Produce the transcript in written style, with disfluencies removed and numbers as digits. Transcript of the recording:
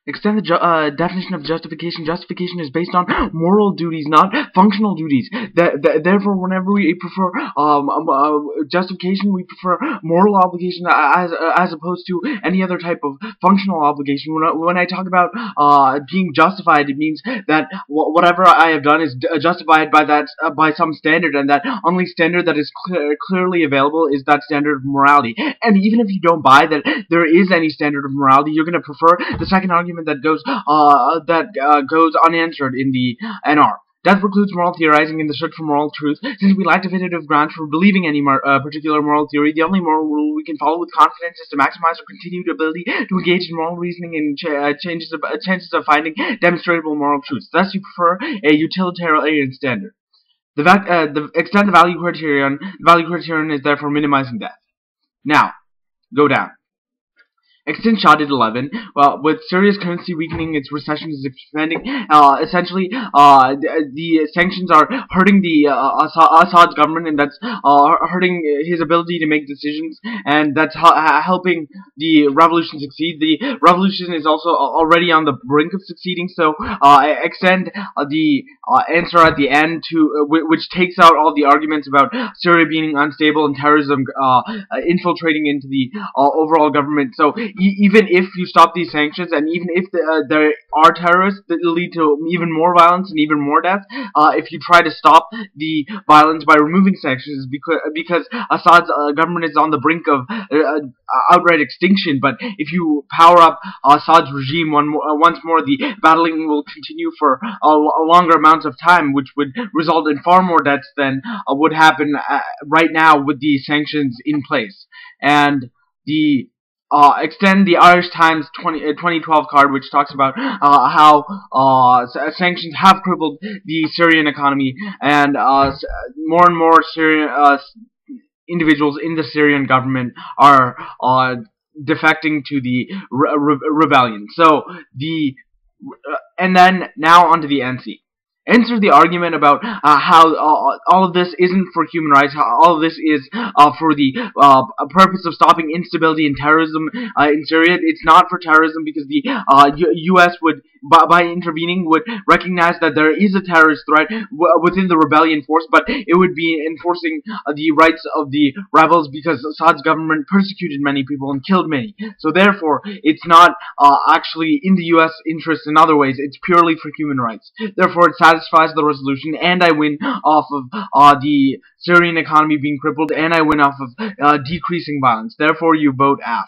Extend the definition of justification. Justification is based on moral duties, not functional duties. Therefore, whenever we prefer justification, we prefer moral obligation as opposed to any other type of functional obligation. When I talk about being justified, it means that whatever I have done is justified by by some standard, and that only standard that is clearly available is that standard of morality. And even if you don't buy that there is any standard of morality, you're going to prefer the second argument that goes unanswered in the NR. Death precludes moral theorizing in the search for moral truth. Since we lack definitive grounds for believing any particular moral theory, the only moral rule we can follow with confidence is to maximize our continued ability to engage in moral reasoning and chances of finding demonstrable moral truths. Thus, you prefer a utilitarian standard. Extend the value criterion. The value criterion is therefore minimizing death. Now, go down. Extend Shadid 11. With Syria's currency weakening, its recession is expanding. Essentially, the sanctions are hurting the Assad's government, and that's hurting his ability to make decisions, and that's helping the revolution succeed. The revolution is also already on the brink of succeeding. So, extend the answer at the end to which takes out all the arguments about Syria being unstable and terrorism infiltrating into the overall government. So even if you stop these sanctions, and even if there are terrorists that lead to even more violence and even more death, if you try to stop the violence by removing sanctions, because Assad's government is on the brink of outright extinction. But if you power up Assad's regime once more, the battling will continue for longer amounts of time, which would result in far more deaths than would happen right now with the sanctions in place. And the extend the Irish Times 2012 card, which talks about how sanctions have crippled the Syrian economy, and more and more Syrian individuals in the Syrian government are defecting to the rebellion. So and then now onto the NC. Answer the argument about how all of this isn't for human rights, how all of this is for the purpose of stopping instability and terrorism in Syria. It's not for terrorism, because the U.S. would, by intervening, would recognize that there is a terrorist threat within the rebellion force, but it would be enforcing the rights of the rebels, because Assad's government persecuted many people and killed many. So therefore, it's not actually in the U.S. interest in other ways. It's purely for human rights. Therefore, it satisfies the resolution, and I win off of the Syrian economy being crippled, and I win off of decreasing violence. Therefore, you vote F.